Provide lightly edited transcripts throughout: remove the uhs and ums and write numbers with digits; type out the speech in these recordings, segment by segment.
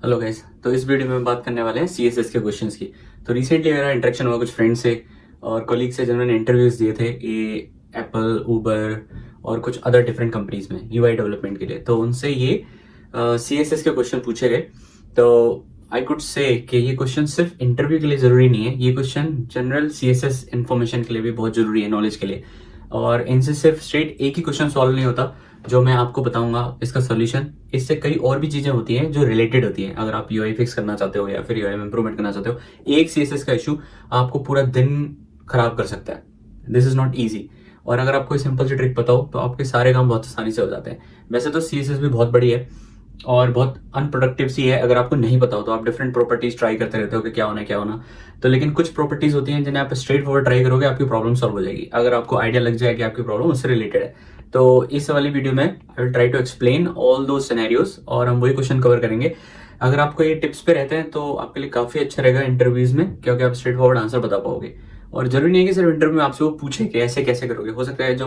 Hello guys, तो इस video में हम बात करने वाले हैं CSS के क्वेश्चंस की। तो रिसेंटली मेरा इंटरेक्शन हुआ कुछ फ्रेंड्स से और कोलीग से जिन्होंने इंटरव्यूज दिए थे ये एप्पल, ऊबर और कुछ अदर डिफरेंट कंपनीज में UI डेवलपमेंट के लिए। तो उनसे ये CSS के क्वेश्चन पूछे गए। तो आई कुड से कि ये क्वेश्चन सिर्फ इंटरव्यू के लिए ज़रूरी नहीं है, ये क्वेश्चन जनरल CSS इन्फॉर्मेशन के लिए भी बहुत ज़रूरी है, नॉलेज के लिए। और इनसे सिर्फ स्ट्रेट एक ही क्वेश्चन सॉल्व नहीं होता जो मैं आपको बताऊंगा इसका सोल्यूशन। इससे कई और भी चीज़ें होती हैं जो रिलेटेड होती हैं। अगर आप UI फिक्स करना चाहते हो या फिर UI में इंप्रूवमेंट करना चाहते हो, एक CSS का इशू आपको पूरा दिन खराब कर सकता है। This is not easy. और अगर आपको सिंपल सी ट्रिक पता हो तो आपके सारे काम बहुत आसानी से हो जाते हैं। वैसे तो CSS भी बहुत बड़ी है और बहुत अनप्रोडक्टिव सी है। अगर आपको नहीं पता हो तो आप डिफरेंट प्रॉपर्टीज ट्राई करते रहते हो कि क्या होना है क्या होना। तो लेकिन कुछ प्रॉपर्टीज होती हैं जिन्हें आप स्ट्रेट फॉरवर्ड ट्राई करोगे, आपकी प्रॉब्लम सॉल्व हो जाएगी अगर आपको आइडिया लग जाए कि आपकी प्रॉब्लम उससे रिलेटेड है। तो इस वाली वीडियो में I will try to explain all two scenarios और हम वही क्वेश्चन कवर करेंगे। अगर आपको ये टिप्स पे रहते हैं तो आपके लिए काफ़ी अच्छा रहेगा इंटरव्यूज में, क्योंकि आप स्ट्रेट फॉरवर्ड आंसर बता पाओगे। और जरूरी नहीं है कि सिर्फ इंटरव्यू में आपसे वो पूछे कि ऐसे कैसे करोगे। हो सकता है जो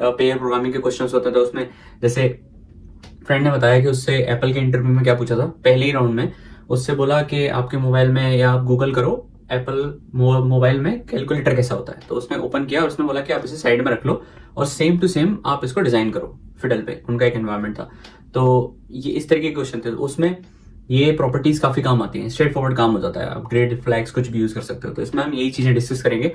पेयर प्रोग्रामिंग के क्वेश्चन होते हैं तो उसमें जैसे फ्रेंड ने बताया कि उससे एप्पल के इंटरव्यू में क्या पूछा था पहले ही राउंड में, उससे बोला कि आपके मोबाइल में या आप गूगल करो एप्पल मोबाइल में कैलकुलेटर कैसा होता है। तो उसने ओपन किया और उसने बोला कि आप इसे साइड में रख लो और सेम टू सेम आप इसको डिजाइन करो फिडल पे। उनका एक एनवायरनमेंट था। तो ये इस तरीके के क्वेश्चन थे। उसमें ये प्रॉपर्टीज काफी काम आती हैं, स्ट्रेट फॉरवर्ड काम हो जाता है, आप ग्रेड फ्लैग्स कुछ भी यूज कर सकते हो। तो इसमें हम यही चीजें डिस्कस करेंगे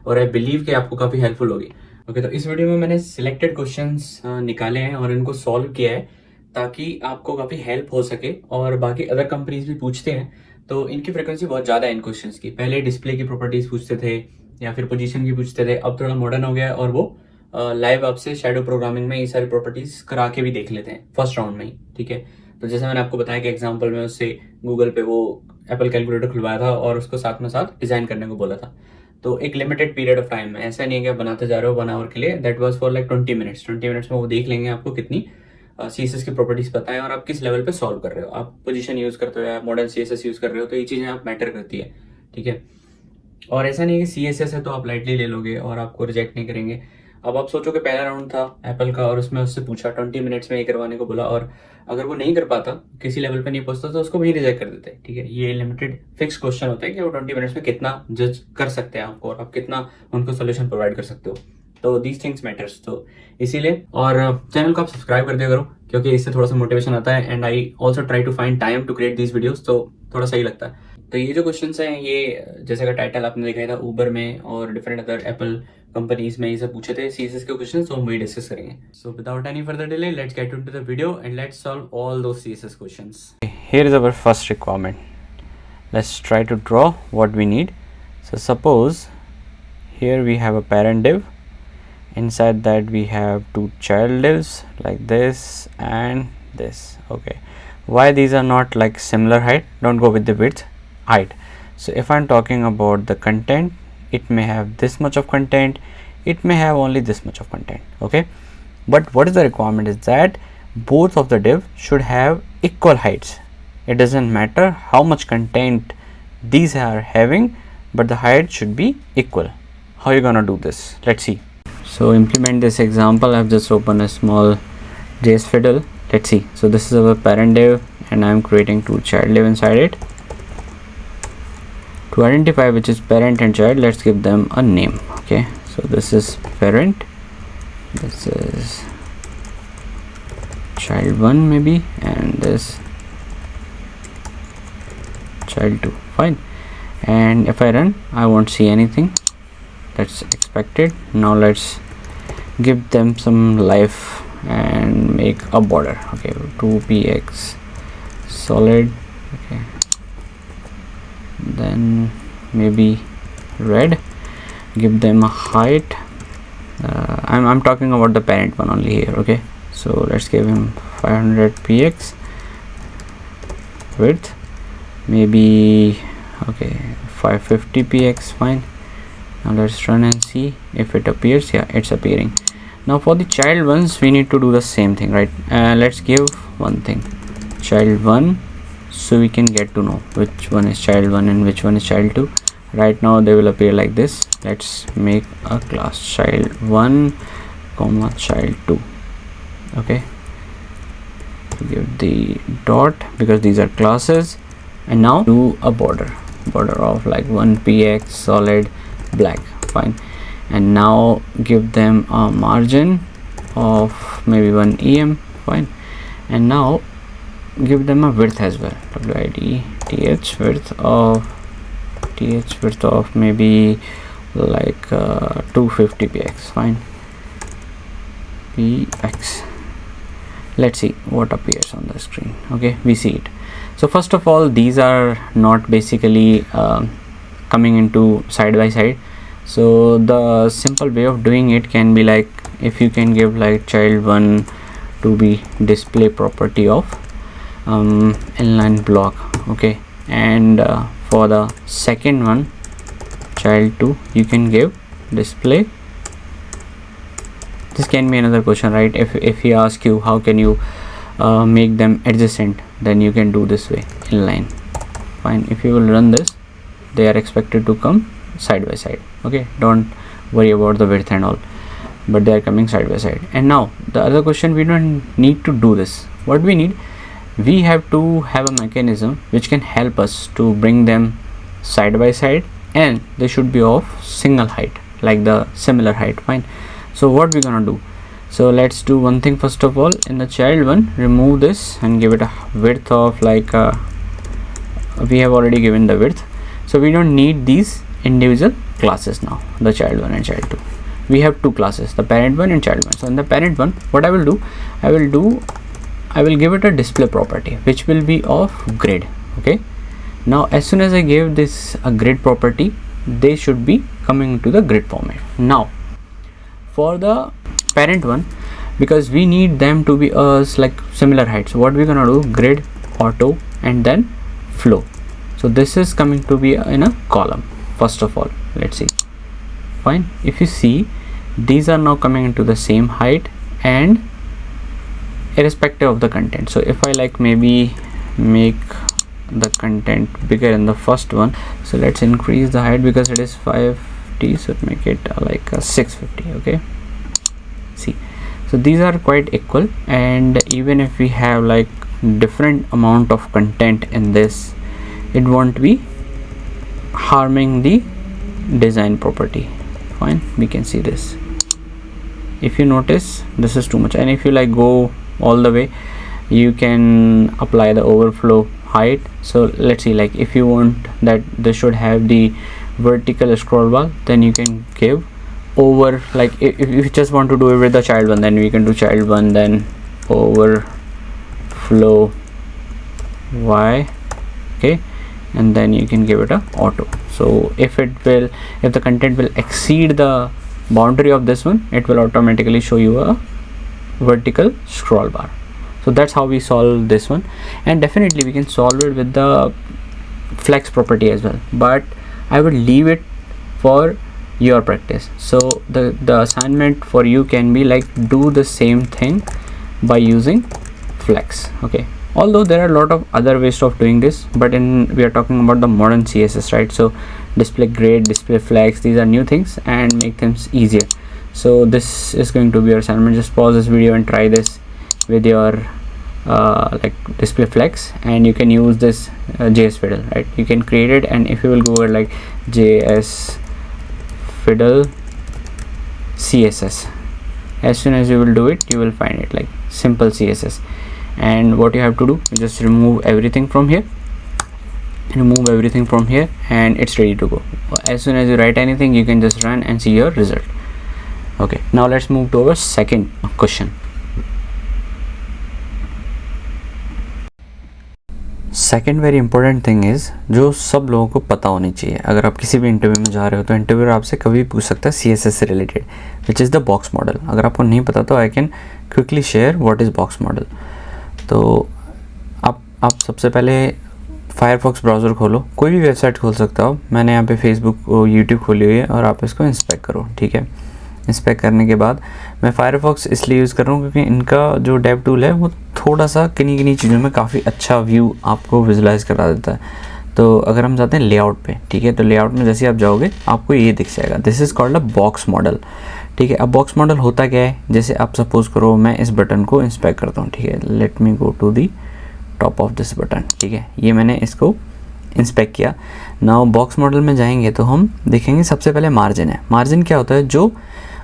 और आई बिलीव कि आपको काफी हेल्पफुल होगी। ओके, तो इस वीडियो में मैंने सिलेक्टेड क्वेश्चंस निकाले हैं और इनको सॉल्व किया है ताकि आपको काफ़ी हेल्प हो सके। और बाकी अदर कंपनीज भी पूछते हैं तो इनकी फ्रिक्वेंसी बहुत ज़्यादा है इन क्वेश्चंस की। पहले डिस्प्ले की प्रॉपर्टीज पूछते थे या फिर पोजीशन की पूछते थे, अब थोड़ा मॉडर्न हो गया है और वो लाइव आपसे शैडो प्रोग्रामिंग में ये सारी प्रॉपर्टीज करा के भी देख लेते हैं फर्स्ट राउंड में ही। ठीक है, तो जैसे मैंने आपको बताया कि एग्जाम्पल में उससे गूगल पे वो एप्पल कैलकुलेटर खुलवाया था और उसको साथ में साथ डिजाइन करने को बोला था। तो एक लिमिटेड पीरियड ऑफ टाइम में, ऐसा नहीं है कि आप बनाते जा रहे हो 1 आवर के लिए। That was for like 20 minutes में वो देख लेंगे आपको कितनी CSS की प्रॉपर्टीज पता है और आप किस लेवल पे सॉल्व कर रहे हो। आप पोजीशन यूज करते हो या मॉडर्न CSS यूज कर रहे हो, तो ये चीजें आप मैटर करती है। ठीक है, और ऐसा नहीं है कि CSS है तो आप लाइटली ले लोगे और आपको रिजेक्ट नहीं करेंगे। अब आप सोचो कि पहला राउंड था एप्पल का और उसमें उससे पूछा 20 मिनट्स में ये करवाने को बोला, और अगर वो नहीं कर पाता, किसी लेवल पे नहीं पहुंचता, तो उसको वहीं रिजेक्ट कर देते। ठीक है, ये लिमिटेड फिक्स क्वेश्चन होता है कि वो 20 मिनट्स में कितना जज कर सकते हैं आपको और आप कितना उनको सोल्यूशन प्रोवाइड कर सकते हो। तो दीज थिंग्स मैटर्स। तो इसीलिए और चैनल को आप सब्सक्राइब कर दिया करो, क्योंकि इससे थोड़ा सा मोटिवेशन आता है and I also try to find time to create these videos, तो थोड़ा सही लगता है। तो ये जो क्वेश्चंस हैं ये जैसे का टाइटल आपने देखा था, ऊबर में और डिफरेंट अदर एप्पल कंपनीज में ये सब पूछे थे CSS के क्वेश्चंस, तो हम वही डिस्कस करेंगे। So without any further delay let's get into the video and let's solve all those CSS questions. Here is our first requirement. Let's try to draw what we need. So suppose here we have a parent div, inside that we have two child divs like this and this. Okay, why these are not like similar height? Don't go with the width, height. So if I'm talking about the content, it may have this much of content, it may have only this much of content. Okay, but what is the requirement is that both of the div should have equal heights. It doesn't matter how much content these are having, but the height should be equal. How you gonna do this? Let's see. So implement this example. I've just opened a small JS fiddle. Let's see. So this is our parent div and I'm creating two child div inside it. To identify which is parent and child, let's give them a name. Okay, so this is parent, this is child 1 maybe, and this child 2. Fine, and if I run I won't see anything. That's expected. Now let's give them some life and make a border. Okay, 2px solid. Okay, then maybe red. Give them a height. I'm talking about the parent one only here. Okay, so let's give him 500px width, maybe okay 550px. Fine. Now let's run and see if it appears. Yeah, it's appearing. Now for the child ones we need to do the same thing, right? Let's give one thing, child 1, so we can get to know which one is child 1 and which one is child 2. Right now they will appear like this. Let's make a class child 1 comma child 2. Okay, give the dot because these are classes, and now do a border of like 1px solid black, fine, and now give them a margin of maybe 1 em, fine, and now give them a width as well, width width of maybe like 250 px, fine, px. Let's see what appears on the screen. Okay, we see it. So first of all, these are not basically coming into side by side. So the simple way of doing it can be like, if you can give like child1 to be display property of inline block, okay, and for the second one, child2, you can give display. This can be another question, right? If he asks you how can you make them adjacent, then you can do this way, inline, fine. If you will run this, they are expected to come side by side. Okay, don't worry about the width and all, but they are coming side by side. And now the other question, we don't need to do this. What we need, we have to have a mechanism which can help us to bring them side by side, and they should be of single height, like the similar height, fine. So what we're gonna do, so let's do one thing. First of all, in the child1, remove this and give it a width of like we have already given the width, so we don't need these individual classes now, the child1 and child2. We have two classes, the parent1 and child1. So in the parent1, what I will do, I will give it a display property which will be of grid. Okay, now as soon as I give this a grid property, they should be coming to the grid format. Now for the parent1, because we need them to be like similar height, so what we're gonna do, grid auto and then flow. So this is coming to be in a column. First of all, let's see, fine. If you see, these are now coming into the same height and irrespective of the content. So if I like maybe make the content bigger in the first one, so let's increase the height because it is 550, so make it like a 650. Okay, see, so these are quite equal, and even if we have like different amount of content in this, it won't be harming the design property, fine. We can see this. If you notice, this is too much, and if you like go all the way, you can apply the overflow height. So let's see, like if you want that this should have the vertical scroll bar, then you can give over, like if you just want to do it with the child1, then we can do child1 then overflow y, okay, and then you can give it a auto. So if the content will exceed the boundary of this one, it will automatically show you a vertical scroll bar. So that's how we solve this one, and definitely we can solve it with the flex property as well, but I will leave it for your practice. So the assignment for you can be like, do the same thing by using flex. Okay, although there are a lot of other ways of doing this, but we are talking about the modern CSS, right? So display grid, display flex, these are new things and make things easier. So this is going to be your assignment. Just pause this video and try this with your like display flex, and you can use this JS Fiddle, right? You can create it, and if you will go over like JS Fiddle CSS, as soon as you will do it, you will find it like simple CSS. And what you have to do, you just remove everything from here, and it's ready to go. As soon as you write anything, you can just run and see your result. Okay, now let's move to our second question. Second very important thing is, जो सब लोगों को पता होनी चाहिए, अगर आप किसी भी इंटरव्यू में जा रहे हो तो इंटरव्यूअर आपसे कभी पूछ सकता है CSS से related, which is the box model. अगर आपको नहीं पता तो I can quickly share what is box model. तो आप सबसे पहले फायरफॉक्स ब्राउज़र खोलो, कोई भी वेबसाइट खोल सकते हो. मैंने यहाँ पे फेसबुक यूट्यूब खोली हुई है, और आप इसको इंस्पेक्ट करो. ठीक है, इंस्पेक्ट करने के बाद मैं फायरफॉक्स इसलिए यूज़ कर रहा हूँ क्योंकि इनका जो डेव टूल है वो थोड़ा सा किन्हीं चीज़ों में काफ़ी अच्छा व्यू आपको विजुलाइज करा देता है. तो अगर हम जाते हैं लेआउट पे, ठीक है, तो लेआउट में जैसे आप जाओगे आपको ये दिख जाएगा, this is called a box model. ठीक है। अब बॉक्स मॉडल होता क्या है, जैसे आप सपोज करो मैं इस बटन को इंस्पेक्ट करता हूँ, ठीक है। Let me go to the top of this button, ठीक है। ये मैंने इसको इंस्पेक्ट किया। नाउ बॉक्स मॉडल में जाएंगे तो हम देखेंगे सबसे पहले मार्जिन है। मार्जिन क्या होता है, जो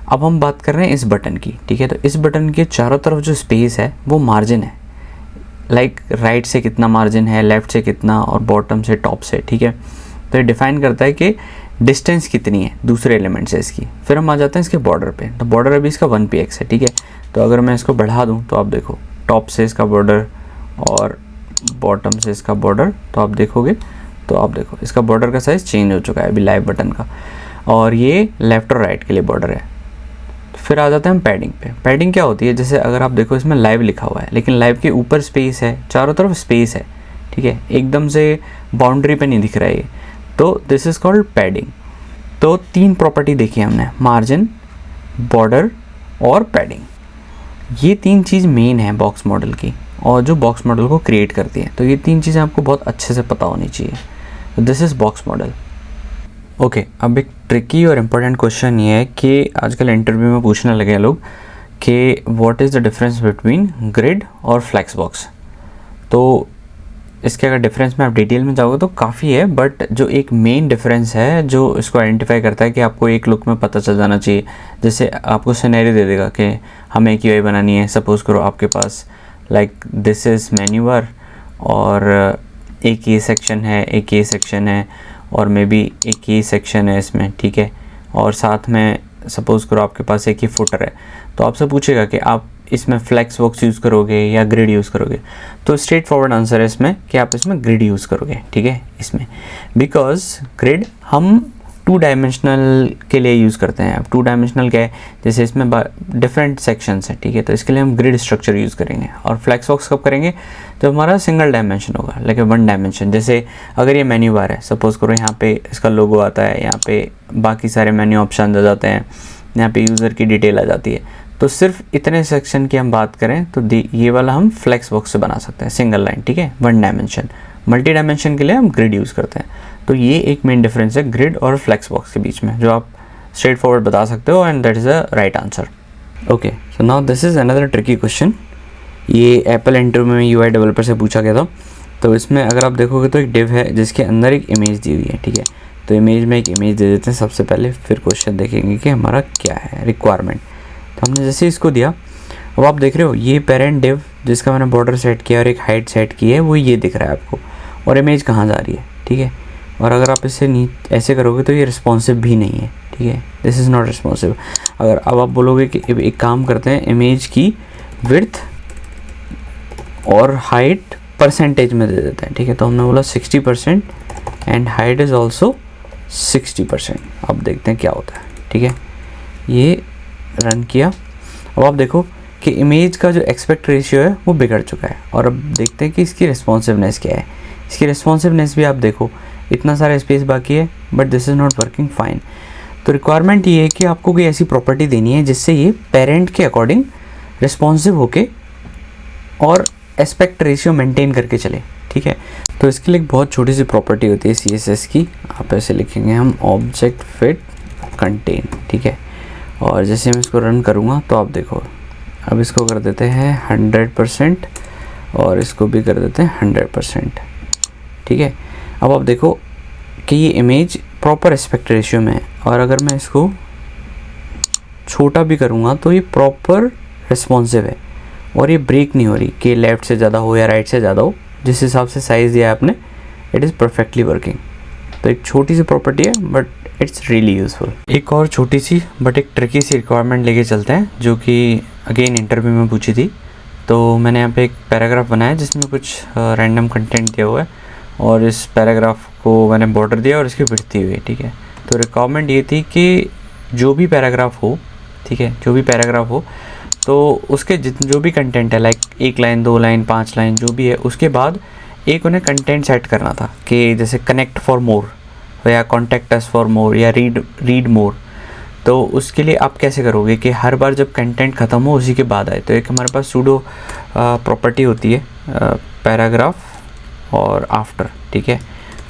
अब हम बात कर रहे हैं इस बटन की, ठीक है। तो इस बटन के चारों तरफ जो स्पेस है वो मार्जिन है, लाइक राइट से कितना मार्जिन है, लेफ़्ट से कितना, और बॉटम से टॉप से, ठीक है। तो ये डिफाइन करता है कि डिस्टेंस कितनी है दूसरे एलिमेंट से इसकी। फिर हम आ जाते हैं इसके बॉर्डर पे। तो बॉर्डर अभी इसका 1px है, ठीक है। तो अगर मैं इसको बढ़ा दूँ तो आप देखो टॉप से इसका बॉर्डर और बॉटम से इसका बॉर्डर, तो आप देखोगे तो आप देखो इसका बॉर्डर का साइज़ चेंज हो चुका है अभी लाइव बटन का, और ये लेफ़्ट और राइट के लिए बॉर्डर है। फिर आ जाते हैं हम पैडिंग पे। पैडिंग क्या होती है, जैसे अगर आप देखो इसमें लाइव लिखा हुआ है लेकिन लाइव के ऊपर स्पेस है, चारों तरफ स्पेस है, ठीक है, एकदम से बाउंड्री पे नहीं दिख रहा है ये, तो दिस इज़ कॉल्ड पैडिंग। तो 3 प्रॉपर्टी देखी हमने, मार्जिन, बॉर्डर और पैडिंग। ये 3 चीज़ मेन है बॉक्स मॉडल की और जो बॉक्स मॉडल को क्रिएट करती है। तो ये 3 चीज़ें आपको बहुत अच्छे से पता होनी चाहिए। तो this is box model. Okay, अब एक ट्रिकी और इम्पोर्टेंट क्वेश्चन ये है कि आजकल इंटरव्यू में पूछने लगे हैं लोग कि what is the difference between grid और फ्लेक्स बॉक्स। तो इसके अगर डिफरेंस में आप डिटेल में जाओगे तो काफ़ी है, बट जो एक मेन डिफरेंस है जो इसको आइडेंटिफाई करता है कि आपको एक लुक में पता चल जाना चाहिए। जैसे आपको सिनेरियो दे देगा कि हमें एक यूआई बनानी है, सपोज़ करो आपके पास like this is menu bar और एक ये सेक्शन है, एक ये सेक्शन है, और मे बी एक ये सेक्शन है इसमें, ठीक है, और साथ में सपोज़ करो आपके पास एक ही फुटर है। तो आपसे पूछेगा कि आप इसमें फ्लेक्स बॉक्स यूज़ करोगे या ग्रिड यूज़ करोगे। तो स्ट्रेट फॉरवर्ड आंसर है इसमें कि आप इसमें ग्रिड यूज़ करोगे, ठीक है, इसमें, बिकॉज ग्रिड हम 2 डायमेंशनल के लिए यूज़ करते हैं। अब 2 डायमेंशनल क्या है, जैसे इसमें डिफरेंट सेक्शंस हैं, ठीक है, तो इसके लिए हम ग्रिड स्ट्रक्चर यूज़ करेंगे। और फ्लेक्स बॉक्स कब करेंगे, जब हमारा सिंगल डायमेंशन होगा, लाइक 1 डायमेंशन। जैसे अगर ये मेन्यू बार है, सपोज़ करो यहाँ पे इसका लोगो आता है, यहाँ पे बाकी सारे मेन्यू ऑप्शन आ जाते हैं, यहाँ पे यूज़र की डिटेल आ जाती है। तो सिर्फ इतने सेक्शन की हम बात करें तो ये वाला हम फ्लेक्स बॉक्स से बना सकते हैं, सिंगल लाइन, ठीक है, 1 डायमेंशन। मल्टी डायमेंशन के लिए हम ग्रिड यूज़ करते हैं। तो ये एक मेन डिफरेंस है ग्रिड और फ्लेक्स बॉक्स के बीच में, जो आप स्ट्रेट फॉरवर्ड बता सकते हो, and that is a right answer. Okay, so now this is another tricky question. ये एप्पल इंटरव्यू में यूआई डेवलपर से पूछा गया था। तो इसमें अगर आप देखोगे तो एक डिव है जिसके अंदर एक इमेज दी हुई है, ठीक है। तो इमेज में एक इमेज दे देते हैं सबसे पहले, फिर क्वेश्चन देखेंगे कि हमारा क्या है रिक्वायरमेंट। तो हमने जैसे इसको दिया, अब आप देख रहे हो ये पेरेंट डिव जिसका मैंने बॉर्डर सेट किया और एक हाइट सेट की है, वो ये दिख रहा है आपको, और इमेज कहाँ जा रही है, ठीक है। और अगर आप इसे ऐसे करोगे तो ये रिस्पॉन्सिव भी नहीं है, ठीक है, दिस इज़ नॉट रिस्पॉन्सिव। अगर अब आप बोलोगे कि एक काम करते हैं, इमेज की विड्थ और हाइट परसेंटेज में दे देते हैं, ठीक है। तो हमने बोला 60% एंड हाइट इज़ ऑल्सो 60%। अब देखते हैं क्या होता है, ठीक है। ये रन किया। अब आप देखो कि इमेज का जो एक्सपेक्ट रेशियो है वो बिगड़ चुका है, और अब देखते हैं कि इसकी रिस्पॉन्सिवनेस क्या है। इसकी रिस्पॉन्सिवनेस भी आप देखो, इतना सारा स्पेस बाकी है, but this is not working fine. तो रिक्वायरमेंट ये है कि आपको कोई ऐसी प्रॉपर्टी देनी है जिससे ये पेरेंट के अकॉर्डिंग रिस्पॉन्सिव होके और एस्पेक्ट रेशियो मेंटेन करके चले, ठीक है। तो इसके लिए एक बहुत छोटी सी प्रॉपर्टी होती है CSS की, आप ऐसे लिखेंगे हम ऑब्जेक्ट फिट कंटेन, ठीक है। और जैसे मैं इसको रन करूँगा तो आप देखो, अब इसको कर देते हैं 100% और इसको भी कर देते हैं 100%, ठीक है। अब आप देखो कि ये इमेज प्रॉपर एस्पेक्ट रेशियो में है, और अगर मैं इसको छोटा भी करूँगा तो ये प्रॉपर रिस्पॉन्सिव है, और ये ब्रेक नहीं हो रही कि लेफ़्ट से ज़्यादा हो या राइट से ज़्यादा हो। जिस हिसाब से साइज़ दिया है आपने, इट इज़ परफेक्टली वर्किंग। तो एक छोटी सी प्रॉपर्टी है बट इट्स रियली यूज़फुल। एक और छोटी सी बट एक ट्रिकी सी रिक्वायरमेंट लेके चलते हैं, जो कि अगेन इंटरव्यू में पूछी थी। तो मैंने यहाँ पे एक पैराग्राफ बनाया जिसमें कुछ रैंडम कंटेंट दिया हुआ है, और इस पैराग्राफ को मैंने बॉर्डर दिया और इसकी विड्थ दी हुई है, ठीक है। तो रिक्वायरमेंट ये थी कि जो भी पैराग्राफ हो, ठीक है, जो भी पैराग्राफ हो, तो उसके जो भी कंटेंट है, लाइक 1 लाइन 2 लाइन 5 लाइन जो भी है, उसके बाद एक उन्हें कंटेंट सेट करना था कि जैसे कनेक्ट फॉर मोर या कॉन्टैक्ट अस फॉर मोर या रीड मोर। तो उसके लिए आप कैसे करोगे कि हर बार जब कंटेंट ख़त्म हो उसी के बाद आए। तो एक हमारे पास सूडो प्रॉपर्टी होती है पैराग्राफ और आफ्टर, ठीक है।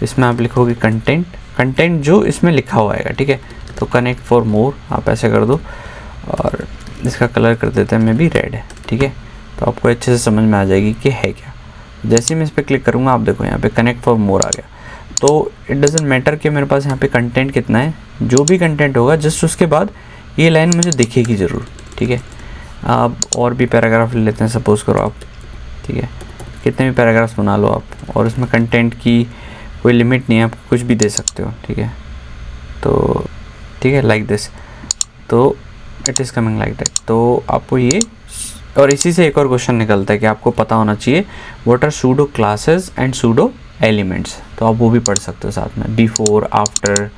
इसमें आप लिखोगे कंटेंट जो इसमें लिखा हुआ आएगा, ठीक है। तो कनेक्ट फॉर मोर आप ऐसे कर दो, और इसका कलर कर देते हैं मे बी रेड है, ठीक है। तो आपको अच्छे से समझ में आ जाएगी कि है क्या। जैसे ही मैं इस पर क्लिक करूँगा आप देखो यहाँ पे कनेक्ट फॉर मोर आ गया। तो इट डजेंट मैटर कि मेरे पास यहाँ पे कंटेंट कितना है, जो भी कंटेंट होगा जस्ट उसके बाद ये लाइन मुझे दिखेगी ज़रूर, ठीक है। आप और भी पैराग्राफ ले लेते हैं, सपोज़ करो आप, ठीक है, कितने भी पैराग्राफ्स बना लो आप, और इसमें कंटेंट की कोई लिमिट नहीं है, आप कुछ भी दे सकते हो, ठीक है। तो ठीक है, लाइक दिस, तो it is coming like that. तो आपको ये, और इसी से एक और क्वेश्चन निकलता है कि आपको पता होना चाहिए what are pseudo classes and pseudo elements. तो आप वो भी पढ़ सकते हो साथ में, before, after,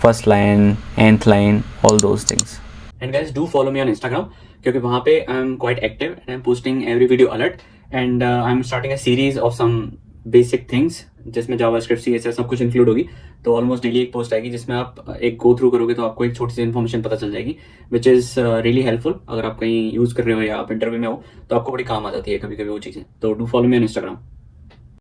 first line, nth line, all those things. And guys do follow me on Instagram, क्योंकि वहाँ पे I am quite active and I am posting every video alert, and I am starting a series of some basic things जिसमें JavaScript, CSS सब कुछ include होगी। तो almost daily एक post आएगी जिसमें आप एक गो थ्रू करोगे तो आपको एक छोटी सी इन्फॉर्मेशन पता चल जाएगी, विच इज़ रियली हेल्पफुल। अगर आप कहीं यूज़ कर रहे हो या आप इंटरव्यू में हो तो आपको बड़ी काम आ जाती है कभी कभी वो चीज़ें। तो do follow me on Instagram.